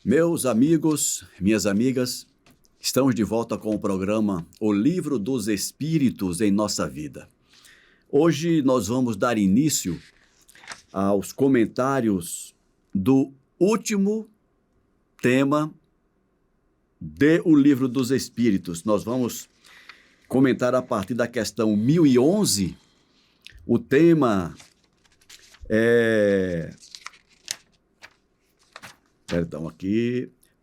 Meus amigos, minhas amigas, estamos de volta com o programa O Livro dos Espíritos em Nossa Vida. Hoje nós vamos dar início aos comentários do último tema de O Livro dos Espíritos. Nós vamos comentar a partir da questão 1011. O tema é...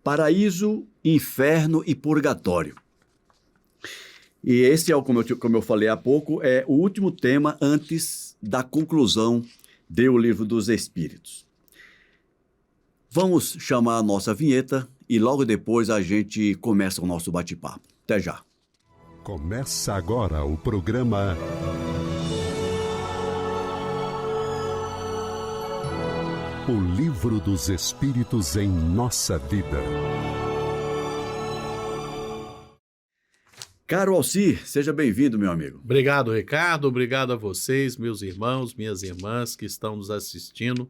Paraíso, Inferno e Purgatório. E esse é, como eu falei há pouco, é o último tema antes da conclusão do Livro dos Espíritos. Vamos chamar a nossa vinheta e logo depois a gente começa o nosso bate-papo. Até já. Começa agora o programa O Livro dos Espíritos em Nossa Vida. Caro Alcir, seja bem-vindo, meu amigo. Obrigado, Ricardo. Obrigado a vocês, meus irmãos, minhas irmãs que estão nos assistindo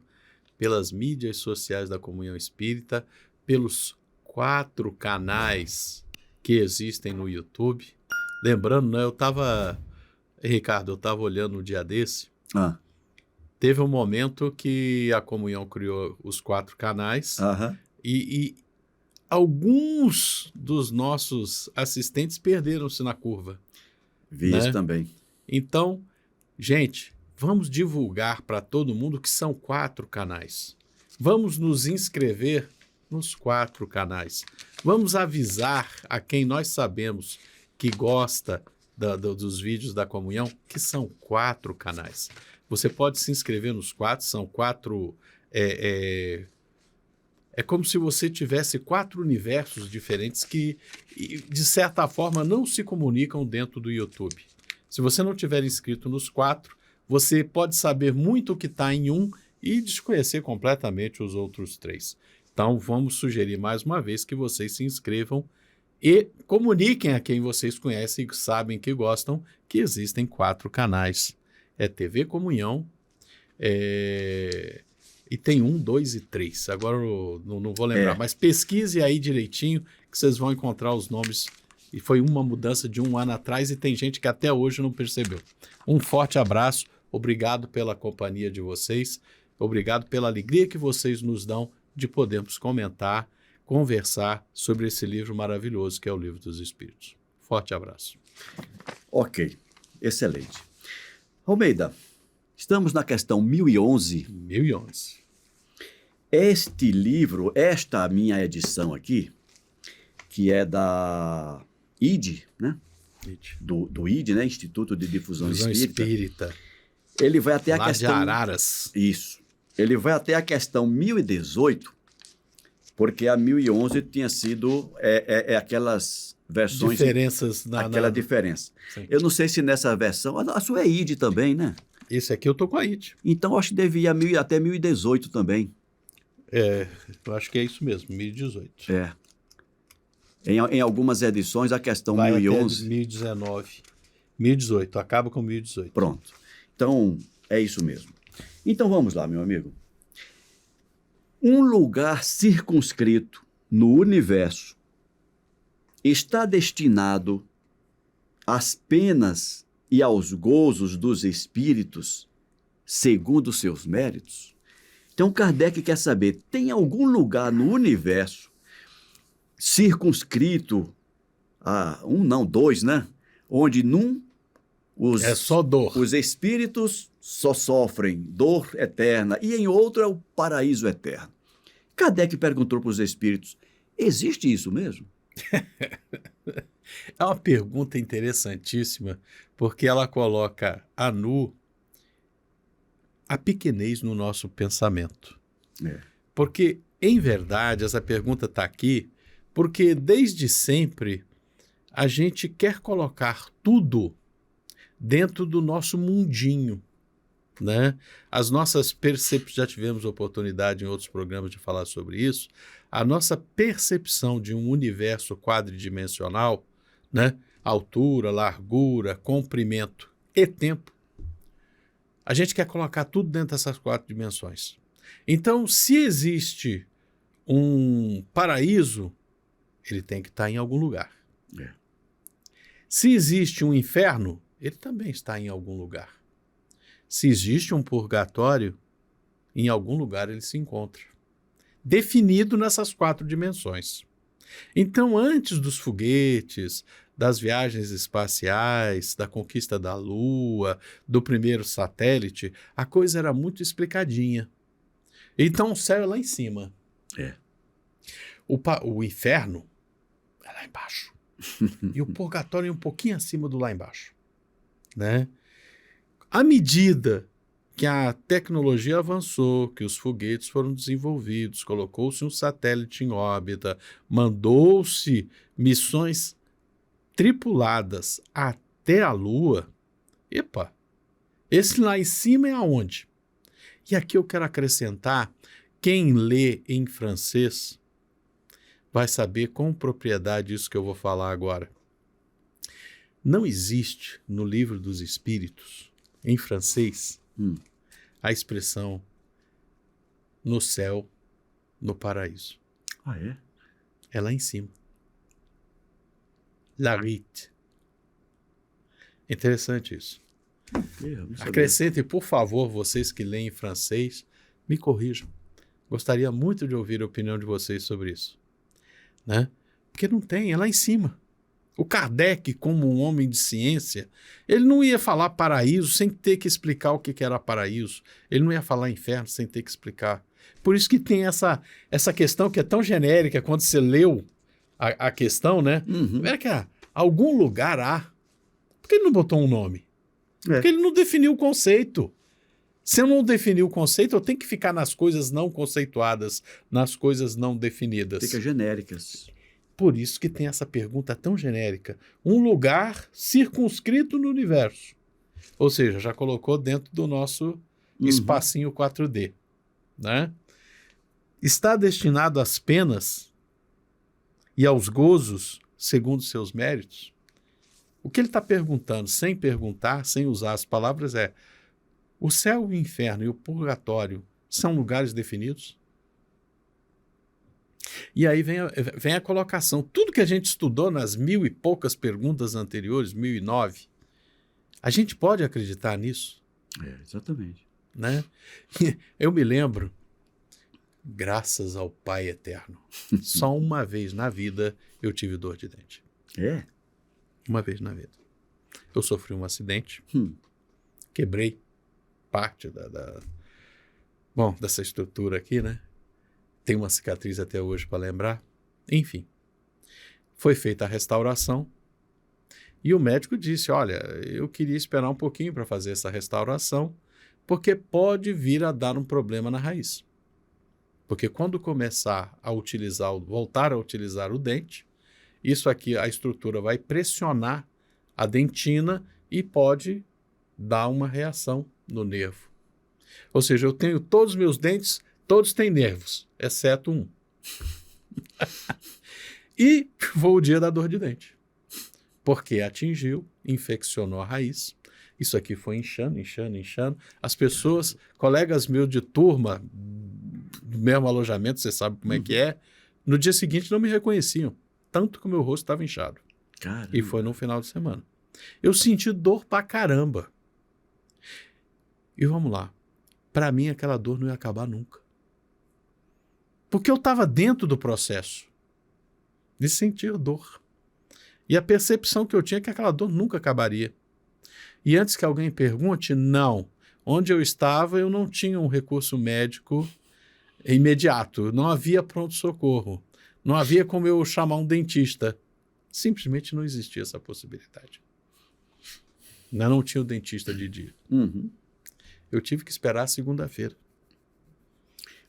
pelas mídias sociais da Comunhão Espírita, pelos 4 canais que existem no YouTube. Lembrando, né, Ricardo, eu estava olhando um dia desse. Teve um momento que a Comunhão criou os 4 canais e alguns dos nossos assistentes perderam-se na curva. Vi isso também. Então, gente, vamos divulgar para todo mundo que são 4 canais. Vamos nos inscrever nos 4 canais. Vamos avisar a quem nós sabemos que gosta dos vídeos da Comunhão que são 4 canais. Você pode se inscrever nos 4, são 4... É como se você tivesse 4 universos diferentes que, de certa forma, não se comunicam dentro do YouTube. Se você não tiver inscrito nos 4, você pode saber muito o que está em um e desconhecer completamente os outros 3. Então, vamos sugerir mais uma vez que vocês se inscrevam e comuniquem a quem vocês conhecem e sabem que gostam que existem 4 canais. É TV Comunhão, e tem 1, 2 e 3. Agora eu não vou lembrar, mas pesquise aí direitinho que vocês vão encontrar os nomes. E foi uma mudança de 1 ano atrás e tem gente que até hoje não percebeu. Um forte abraço, obrigado pela companhia de vocês, obrigado pela alegria que vocês nos dão de podermos comentar, conversar sobre esse livro maravilhoso que é o Livro dos Espíritos. Forte abraço. Ok, excelente. Almeida, estamos na questão 1011. 1011. Este livro, esta minha edição aqui, que é da ID, né? Do ID, né? Instituto de Difusão Espírita. Ele vai até a questão... de Araras. Isso. Ele vai até a questão 1018, porque a 1011 tinha sido aquelas versões... Diferenças aquela diferença. Sim. Eu não sei se nessa versão... A sua é ID também, né? Esse aqui eu tô com a IT. Então, acho que devia até 1018 também. Eu acho que é isso mesmo, 1018. Em algumas edições, a questão vai 1011... até 1019. 1018, acaba com 1018. Pronto. Então, é isso mesmo. Então, vamos lá, meu amigo. Um lugar circunscrito no universo está destinado às penas e aos gozos dos espíritos, segundo seus méritos? Então, Kardec quer saber, tem algum lugar no universo circunscrito a 2, né? Onde é só dor. Os espíritos só sofrem dor eterna e em outro é o paraíso eterno. Kardec perguntou para os espíritos, existe isso mesmo? É uma pergunta interessantíssima, porque ela coloca a nu a pequenez no nosso pensamento. Porque, em verdade, essa pergunta está aqui porque, desde sempre, a gente quer colocar tudo dentro do nosso mundinho, né? As nossas percepções, já tivemos oportunidade em outros programas de falar sobre isso, a nossa percepção de um universo quadridimensional, né? Altura, largura, comprimento e tempo, a gente quer colocar tudo dentro dessas 4 dimensões. Então, se existe um paraíso, ele tem que estar em algum lugar. É. Se existe um inferno, ele também está em algum lugar. Se existe um purgatório, em algum lugar ele se encontra. Definido nessas 4 dimensões. Então, antes dos foguetes, das viagens espaciais, da conquista da Lua, do primeiro satélite, a coisa era muito explicadinha. Então, o céu é lá em cima. É. O inferno é lá embaixo. E o purgatório é um pouquinho acima do lá embaixo. Né? À medida que a tecnologia avançou, que os foguetes foram desenvolvidos, colocou-se um satélite em órbita, mandou-se missões tripuladas até a Lua, esse lá em cima é aonde? E aqui eu quero acrescentar, quem lê em francês vai saber com propriedade isso que eu vou falar agora. Não existe no Livro dos Espíritos, em francês, a expressão no céu, no paraíso. Ah, é? É lá em cima. La rite. Interessante isso. Acrescentem, por favor, vocês que leem francês, me corrijam. Gostaria muito de ouvir a opinião de vocês sobre isso. Né? Porque não tem, é lá em cima. O Kardec, como um homem de ciência, ele não ia falar paraíso sem ter que explicar o que era paraíso. Ele não ia falar inferno sem ter que explicar. Por isso que tem essa questão que é tão genérica, quando você leu a questão, né? Era que algum lugar há. Por que ele não botou um nome? Porque ele não definiu o conceito. Se eu não definir o conceito, eu tenho que ficar nas coisas não conceituadas, nas coisas não definidas. Fica genéricas. Por isso que tem essa pergunta tão genérica. Um lugar circunscrito no universo. Ou seja, já colocou dentro do nosso espacinho 4D. Né? Está destinado às penas e aos gozos segundo seus méritos? O que ele está perguntando, sem perguntar, sem usar as palavras, é: o céu, o inferno e o purgatório são lugares definidos? E aí vem a colocação. Tudo que a gente estudou nas 1000 e poucas perguntas anteriores, 1009, a gente pode acreditar nisso? Exatamente. Né? Eu me lembro, graças ao Pai Eterno, só uma vez na vida eu tive dor de dente. É? Uma vez na vida. Eu sofri um acidente, quebrei parte dessa estrutura aqui, né? Tem uma cicatriz até hoje para lembrar. Enfim, foi feita a restauração e o médico disse: olha, eu queria esperar um pouquinho para fazer essa restauração, porque pode vir a dar um problema na raiz. Porque quando começar a voltar a utilizar o dente, isso aqui, a estrutura vai pressionar a dentina e pode dar uma reação no nervo. Ou seja, eu tenho todos os meus dentes, todos têm nervos, exceto um. E foi o dia da dor de dente. Porque atingiu, infeccionou a raiz. Isso aqui foi inchando. As pessoas, colegas meus de turma, do mesmo alojamento, você sabe como é que é, no dia seguinte não me reconheciam. Tanto que o meu rosto estava inchado. Caramba. E foi no final de semana. Eu senti dor pra caramba. E vamos lá. Para mim, aquela dor não ia acabar nunca. Porque eu estava dentro do processo de sentir dor. E a percepção que eu tinha é que aquela dor nunca acabaria. E antes que alguém pergunte, não. Onde eu estava, eu não tinha um recurso médico imediato. Não havia pronto-socorro. Não havia como eu chamar um dentista. Simplesmente não existia essa possibilidade. Não tinha o dentista de dia. Eu tive que esperar a segunda-feira.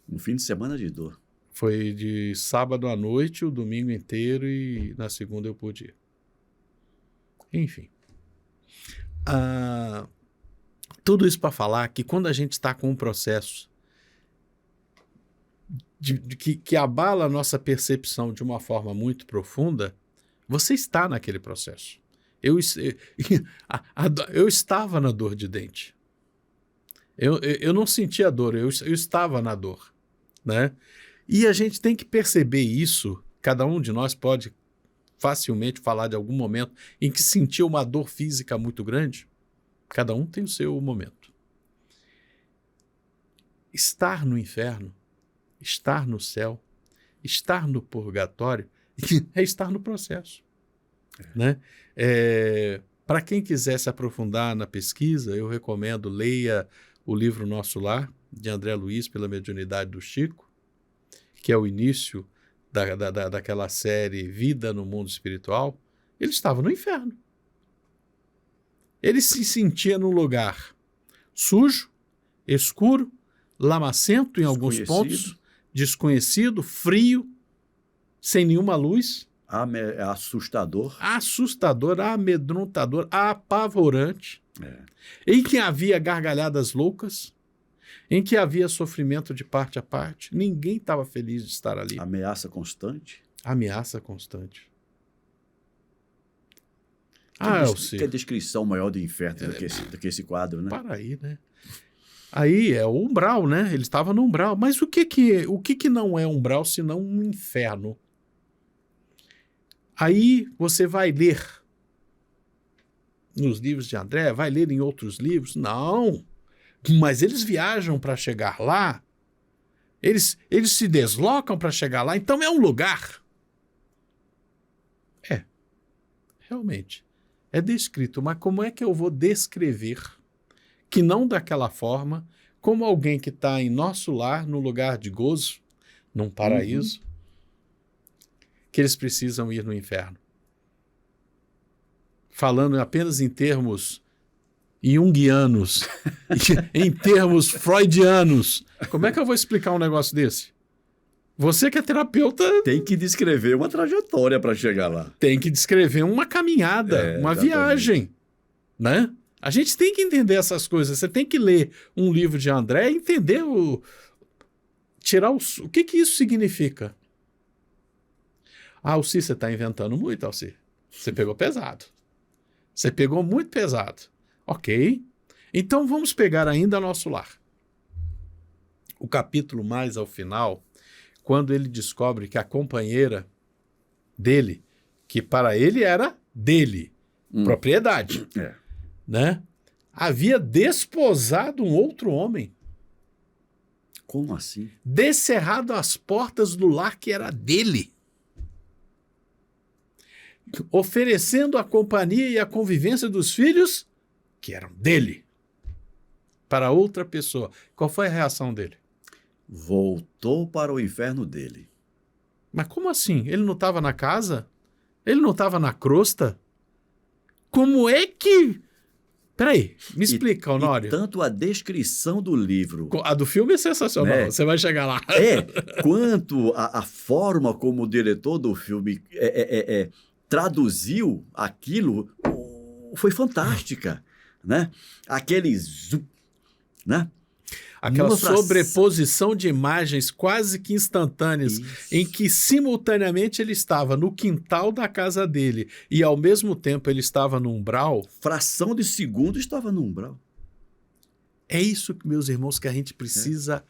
Um fim de semana de dor. Foi de sábado à noite, o domingo inteiro, e na segunda eu pude ir. Enfim. Tudo isso para falar que quando a gente está com um processo que abala a nossa percepção de uma forma muito profunda, você está naquele processo. Eu estava na dor de dente. Eu não sentia dor, eu estava na dor. Né? E a gente tem que perceber isso. Cada um de nós pode facilmente falar de algum momento em que sentiu uma dor física muito grande. Cada um tem o seu momento. Estar no inferno, estar no céu, estar no purgatório é estar no processo. Né? Para quem quiser se aprofundar na pesquisa, eu recomendo, leia o livro Nosso Lar, de André Luiz, pela mediunidade do Chico, que é o início daquela série Vida no Mundo Espiritual. Ele estava no inferno. Ele se sentia num lugar sujo, escuro, lamacento em alguns pontos, desconhecido, frio, sem nenhuma luz. Assustador. Assustador, amedrontador, apavorante. Em que havia gargalhadas loucas, em que havia sofrimento de parte a parte. Ninguém estava feliz de estar ali. Ameaça constante. Ameaça constante. Que descrição maior do inferno do que esse quadro, né? Para aí, né? Aí é o umbral, né? Ele estava no umbral. Mas o que não é umbral senão um inferno? Aí você vai ler nos livros de André, vai ler em outros livros? Não. Mas eles viajam para chegar lá. Eles se deslocam para chegar lá. Então é um lugar. Realmente. É descrito. Mas como é que eu vou descrever que não daquela forma, como alguém que está em nosso lar, num lugar de gozo, num paraíso, que eles precisam ir no inferno? Falando apenas em termos junguianos, em termos freudianos. Como é que eu vou explicar um negócio desse? Você que é terapeuta... Tem que descrever uma trajetória para chegar lá. Tem que descrever uma caminhada, uma viagem, né? A gente tem que entender essas coisas. Você tem que ler um livro de André e entender o que isso significa. Alci, você está inventando muito, Alci. Você pegou pesado. Você pegou muito pesado. Ok. Então vamos pegar ainda Nosso Lar. O capítulo mais ao final, quando ele descobre que a companheira dele, que para ele era dele, propriedade, né? Havia desposado um outro homem. Como assim? Descerrado as portas do lar que era dele. Oferecendo a companhia e a convivência dos filhos que eram dele para outra pessoa. Qual foi a reação dele? Voltou para o inferno dele. Mas como assim? Ele não estava na casa? Ele não estava na crosta? Como é que... Peraí, me explica, Honório. E tanto a descrição do livro... A do filme é sensacional, né? Você vai chegar lá. Quanto a forma como o diretor do filme traduziu aquilo foi fantástica, né? Né? Aquela sobreposição de imagens quase que instantâneas, em que simultaneamente ele estava no quintal da casa dele e ao mesmo tempo ele estava no umbral. Fração de segundo estava no umbral. É isso, meus irmãos, que a gente precisa...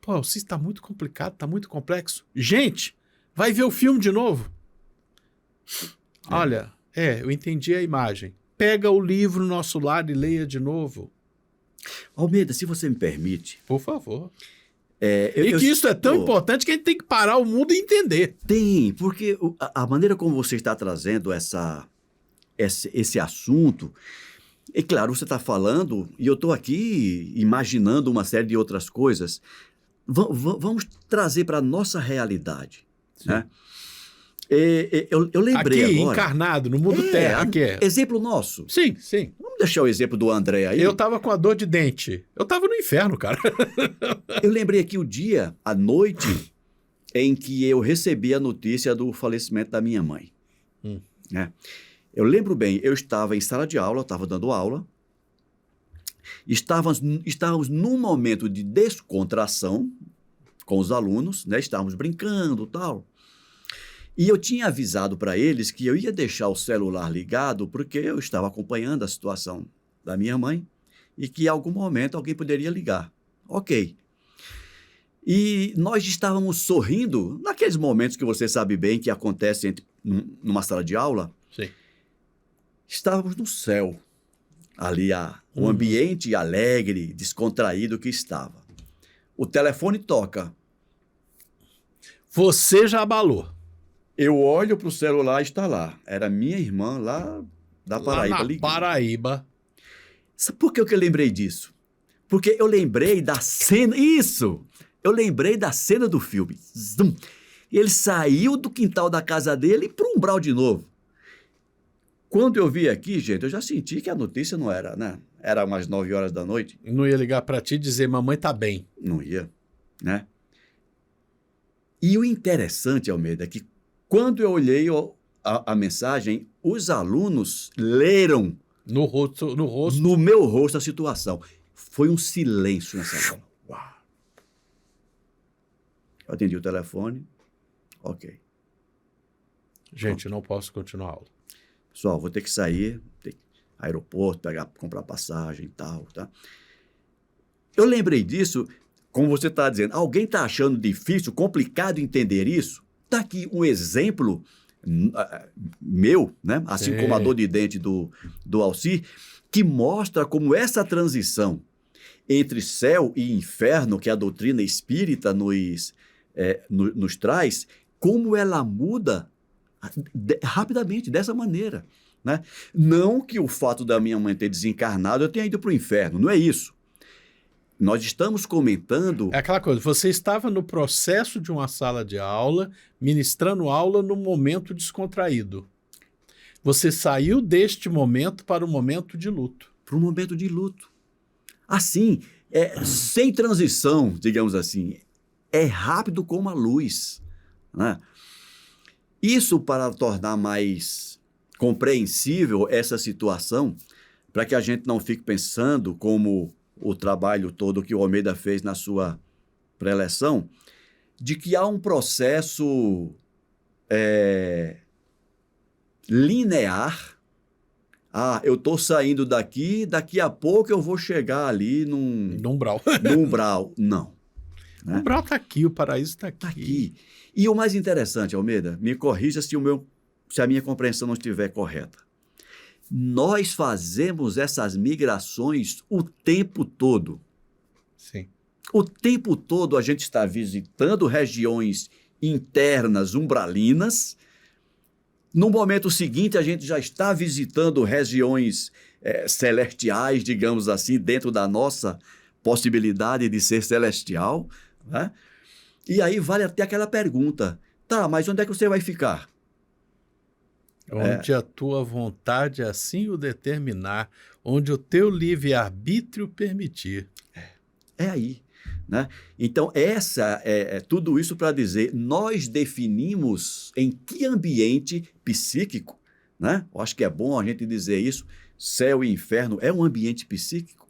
Pô, isso está muito complicado, está muito complexo. Gente, vai ver o filme de novo. Olha, eu entendi a imagem. Pega o livro Nosso Lar e leia de novo. Almeida, se você me permite... Por favor. Isso é tão importante que a gente tem que parar o mundo e entender. Tem, porque a maneira como você está trazendo esse assunto... É claro, você está falando e eu estou aqui imaginando uma série de outras coisas. Vamos trazer para a nossa realidade. Né? Eu lembrei aqui, agora... encarnado, no mundo terra. Aqui exemplo nosso. Sim, sim. Vamos deixar o exemplo do André aí. Eu estava com a dor de dente. Eu estava no inferno, cara. Eu lembrei aqui o dia, a noite, em que eu recebi a notícia do falecimento da minha mãe. Né? Eu lembro bem, eu estava em sala de aula, estava dando aula, estávamos num momento de descontração com os alunos, né? Estávamos brincando e tal. E eu tinha avisado para eles que eu ia deixar o celular ligado porque eu estava acompanhando a situação da minha mãe e que em algum momento alguém poderia ligar. Ok. E nós estávamos sorrindo, naqueles momentos que você sabe bem que acontecem numa sala de aula. Sim. Estávamos no céu, ali o ambiente alegre, descontraído que estava. O telefone toca. Você já abalou. Eu olho para o celular e está lá. Era minha irmã lá da Paraíba Lá na ligando. Paraíba. Sabe por que eu lembrei disso? Porque eu lembrei da cena... Isso! Eu lembrei da cena do filme. Zum. Ele saiu do quintal da casa dele para o umbral de novo. Quando eu vi aqui, gente, eu já senti que a notícia não era, né? Era umas 9 horas da noite. Não ia ligar para ti e dizer, mamãe tá bem. Não ia, né? E o interessante, Almeida, é que quando eu olhei a mensagem, os alunos leram No rosto. no meu rosto a situação. Foi um silêncio nessa hora. Uau. Eu atendi o telefone. Ok. Gente, não posso continuar a aula. Pessoal, vou ter que sair, aeroporto, comprar passagem e tal, tá? Eu lembrei disso, como você está dizendo, alguém está achando difícil, complicado entender isso? Está aqui um exemplo meu, né? Assim Sim. como a dor de dente do Alcir, que mostra como essa transição entre céu e inferno, que a doutrina espírita nos traz, como ela muda rapidamente, dessa maneira, né? Não que o fato da minha mãe ter desencarnado eu tenha ido para o inferno, não é isso. Nós estamos comentando... É aquela coisa, você estava no processo de uma sala de aula, ministrando aula num momento descontraído. Você saiu deste momento para o momento de luto. Para um momento de luto. Assim, sem transição, digamos assim. É rápido como a luz, né? Isso para tornar mais compreensível essa situação, para que a gente não fique pensando como o trabalho todo que o Almeida fez na sua preleção, de que há um processo linear. Eu estou saindo daqui a pouco eu vou chegar ali No umbral. no umbral. Não. O umbral está aqui, o paraíso está aqui. Tá aqui. E o mais interessante, Almeida, me corrija se a minha compreensão não estiver correta. Nós fazemos essas migrações o tempo todo. Sim. O tempo todo a gente está visitando regiões internas umbralinas. No momento seguinte, a gente já está visitando regiões celestiais, digamos assim, dentro da nossa possibilidade de ser celestial, né? E aí vale até aquela pergunta, tá, mas onde é que você vai ficar? Onde a tua vontade assim o determinar, onde o teu livre-arbítrio permitir. É aí, né? Então, tudo isso para dizer, nós definimos em que ambiente psíquico, né? Eu acho que é bom a gente dizer isso, céu e inferno é um ambiente psíquico?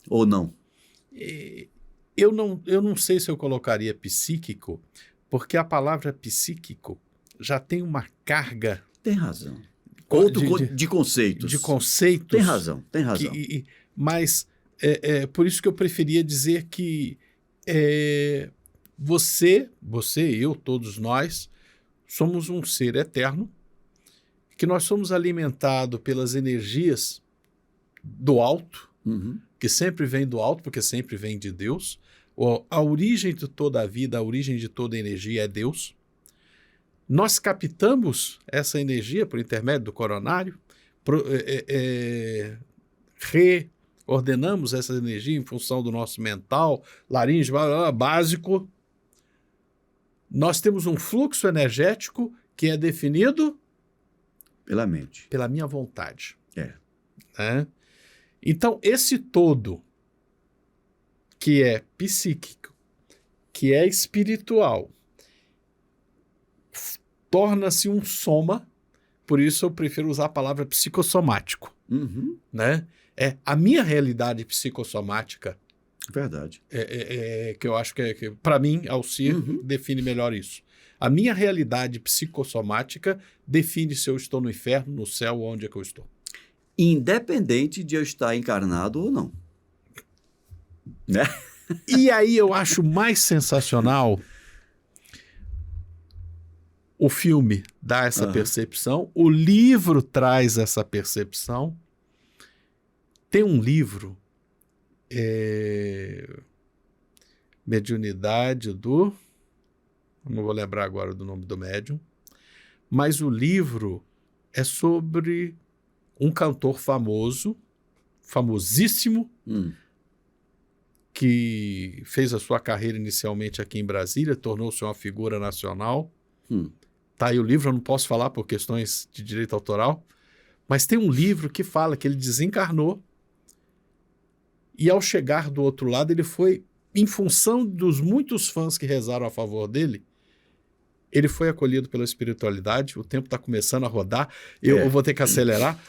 Ou não? Eu não sei se eu colocaria psíquico, porque a palavra psíquico já tem uma carga... Tem razão. De conceitos. De conceitos. Tem razão, tem razão. Mas por isso que eu preferia dizer que você, eu, todos nós, somos um ser eterno, que nós somos alimentados pelas energias do alto, que sempre vem do alto, porque sempre vem de Deus. A origem de toda a vida, a origem de toda a energia é Deus. Nós captamos essa energia por intermédio do coronário, reordenamos essa energia em função do nosso mental, laringe, básico. Nós temos um fluxo energético que é definido pela mente. Pela minha vontade. Né? Então, esse todo, que é psíquico, que é espiritual, torna-se um soma, por isso eu prefiro usar a palavra psicossomático. Né? A minha realidade psicossomática. Verdade. Que eu acho que para mim, Alcir, define melhor isso. A minha realidade psicossomática define se eu estou no inferno, no céu, onde é que eu estou. Independente de eu estar encarnado ou não. Né? E aí eu acho mais sensacional o filme dá essa percepção, o livro traz essa percepção. Tem um livro, Mediunidade do... Não vou lembrar agora do nome do médium, mas o livro é sobre um cantor famoso, famosíssimo, que fez a sua carreira inicialmente aqui em Brasília, tornou-se uma figura nacional. Tá aí o livro, eu não posso falar por questões de direito autoral, mas tem um livro que fala que ele desencarnou e ao chegar do outro lado ele foi, em função dos muitos fãs que rezaram a favor dele, ele foi acolhido pela espiritualidade. O tempo está começando a rodar, eu vou ter que acelerar.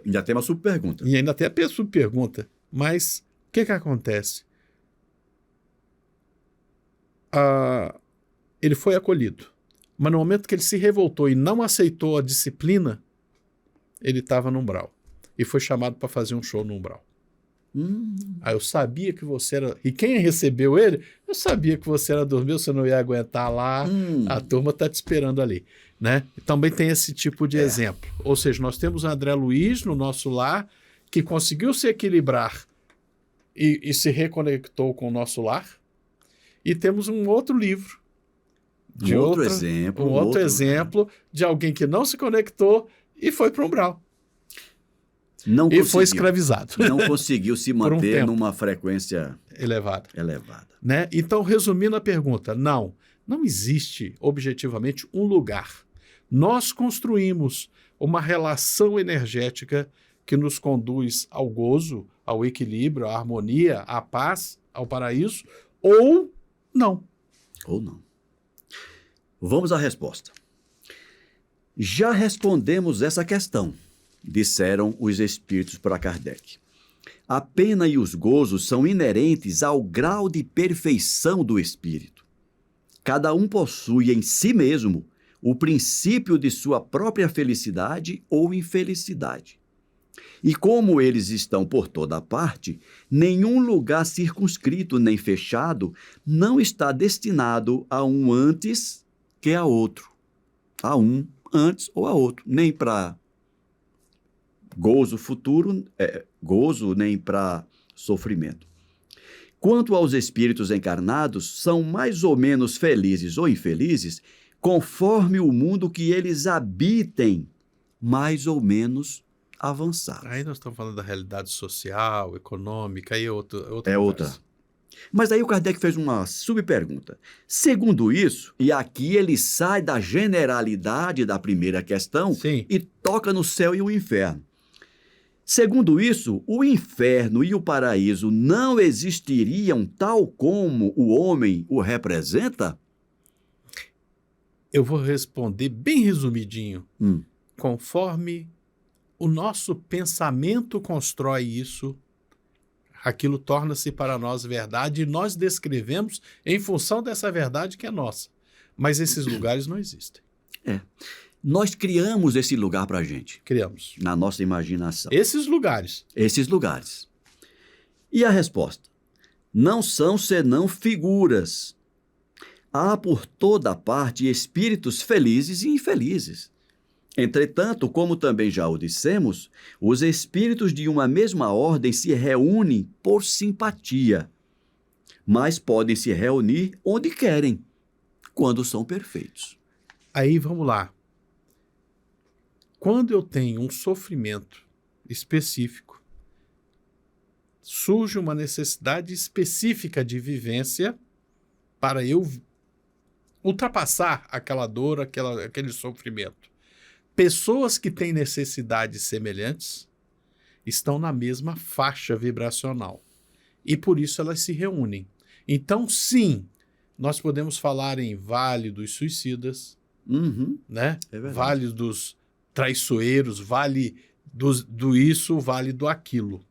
Já tem uma subpergunta. E ainda tem a subpergunta, mas o que acontece? Ele foi acolhido. Mas no momento que ele se revoltou e não aceitou a disciplina, ele estava no umbral. E foi chamado para fazer um show no umbral. Aí eu sabia que você era... E quem recebeu ele, eu sabia que você era dormir, você não ia aguentar lá, a turma está te esperando ali. Né? E também tem esse tipo de exemplo. Ou seja, nós temos o André Luiz no nosso lar, que conseguiu se equilibrar e se reconectou com o nosso lar. E temos um outro livro, Um outro exemplo de alguém que não se conectou e foi para o umbral. E foi escravizado. Não conseguiu se manter numa frequência elevada. Né? Então, resumindo a pergunta, não existe objetivamente um lugar. Nós construímos uma relação energética que nos conduz ao gozo, ao equilíbrio, à harmonia, à paz, ao paraíso, ou não. Ou não. Vamos à resposta. Já respondemos essa questão, disseram os espíritos para Kardec. A pena e os gozos são inerentes ao grau de perfeição do espírito. Cada um possui em si mesmo o princípio de sua própria felicidade ou infelicidade. E como eles estão por toda parte, nenhum lugar circunscrito nem fechado não está destinado a um antes que a outro. A um antes ou a outro. Nem para gozo futuro, gozo, nem para sofrimento. Quanto aos espíritos encarnados, são mais ou menos felizes ou infelizes, conforme o mundo que eles habitem, mais ou menos avançado. Aí nós estamos falando da realidade social, econômica, aí outra. Mas aí o Kardec fez uma subpergunta. Segundo isso, e aqui ele sai da generalidade da primeira questão e toca no céu e o inferno. Segundo isso, o inferno e o paraíso não existiriam tal como o homem o representa? Eu vou responder bem resumidinho. Conforme o nosso pensamento constrói isso, aquilo torna-se para nós verdade e nós descrevemos em função dessa verdade que é nossa. Mas esses lugares não existem. Nós criamos esse lugar para a gente. Criamos. Na nossa imaginação. Esses lugares. E a resposta? Não são senão figuras. Há por toda parte espíritos felizes e infelizes. Entretanto, como também já o dissemos, os espíritos de uma mesma ordem se reúnem por simpatia, mas podem se reunir onde querem, quando são perfeitos. Aí vamos lá. Quando eu tenho um sofrimento específico, surge uma necessidade específica de vivência para eu ultrapassar aquela dor, aquele sofrimento. Pessoas que têm necessidades semelhantes estão na mesma faixa vibracional e por isso elas se reúnem. Então, sim, nós podemos falar em Vale dos Suicidas, né? Vale dos Traiçoeiros, Vale do isso, Vale do aquilo.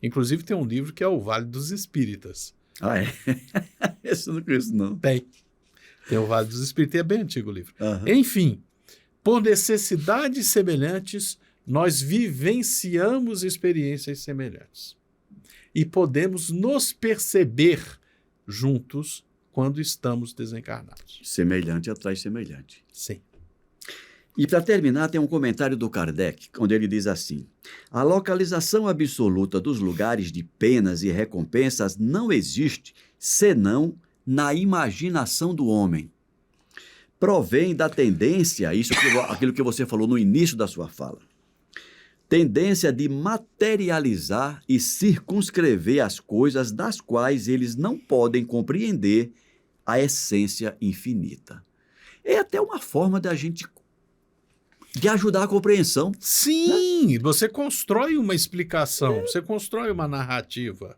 Inclusive tem um livro que é o Vale dos Espíritas. Ah, é? Esse eu não conheço, não. Tem o Vale dos Espíritas, é bem antigo o livro. Enfim, por necessidades semelhantes, nós vivenciamos experiências semelhantes. e podemos nos perceber juntos quando estamos desencarnados. Semelhante atrai semelhante. Sim. E para terminar, tem um comentário do Kardec, onde ele diz assim: a localização absoluta dos lugares de penas e recompensas não existe senão na imaginação do homem. Provém da tendência, aquilo que você falou no início da sua fala, tendência de materializar e circunscrever as coisas das quais eles não podem compreender a essência infinita. É até uma forma de ajudar a compreensão. Sim, né? Você constrói uma explicação, você constrói uma narrativa.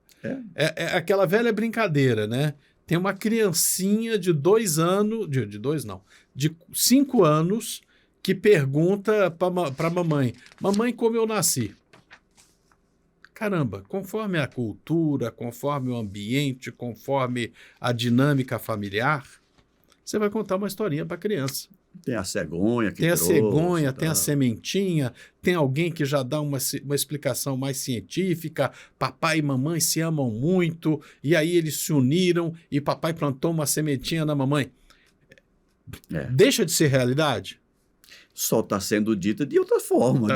É aquela velha brincadeira, né? Tem uma criancinha de 2 anos, de 5 anos, que pergunta para a mamãe: mamãe, como eu nasci? Caramba, conforme a cultura, conforme o ambiente, conforme a dinâmica familiar, você vai contar uma historinha para a criança. Tem a cegonha que tem a trouxe, cegonha, tá. Tem a sementinha, tem alguém que já dá uma explicação mais científica. Papai e mamãe se amam muito, e aí eles se uniram e papai plantou uma sementinha na mamãe. Deixa de ser realidade? Só está sendo dita de outra forma.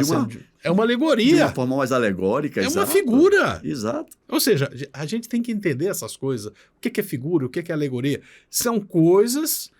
É uma alegoria. De uma forma mais alegórica. É uma figura. Exato. Ou seja, a gente tem que entender essas coisas. O que é figura, o que é alegoria? São coisas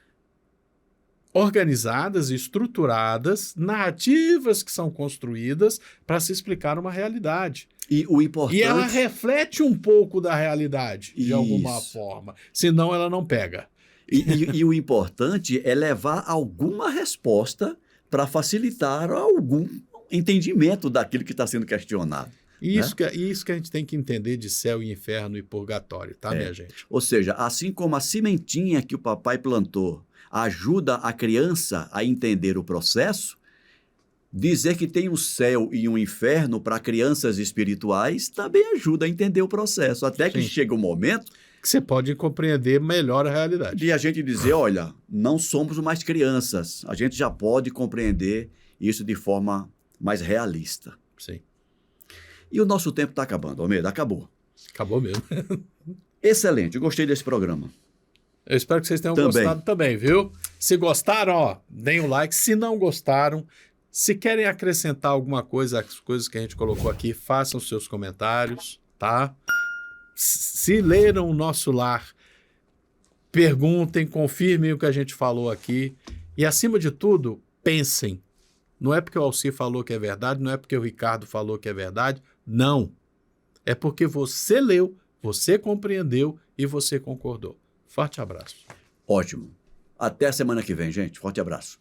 organizadas, estruturadas, narrativas que são construídas para se explicar uma realidade. E o importante... E ela reflete um pouco da realidade, de alguma forma. Senão ela não pega. E o importante é levar alguma resposta para facilitar algum entendimento daquilo que está sendo questionado. Isso que a gente tem que entender de céu e inferno e purgatório, tá, minha gente? Ou seja, assim como a sementinha que o papai plantou ajuda a criança a entender o processo, dizer que tem um céu e um inferno para crianças espirituais também ajuda a entender o processo, até que chega o momento que você pode compreender melhor a realidade. De a gente dizer, olha, não somos mais crianças, a gente já pode compreender isso de forma mais realista. Sim. E o nosso tempo está acabando, Almeida, acabou. Acabou mesmo. Excelente, eu gostei desse programa. Eu espero que vocês tenham gostado também, viu? Se gostaram, deem um like. Se não gostaram, se querem acrescentar alguma coisa, as coisas que a gente colocou aqui, façam seus comentários, tá? Se leram o Nosso Lar, perguntem, confirmem o que a gente falou aqui. E, acima de tudo, pensem. Não é porque o Alci falou que é verdade, não é porque o Ricardo falou que é verdade. Não. É porque você leu, você compreendeu e você concordou. Forte abraço. Ótimo. Até a semana que vem, gente. Forte abraço.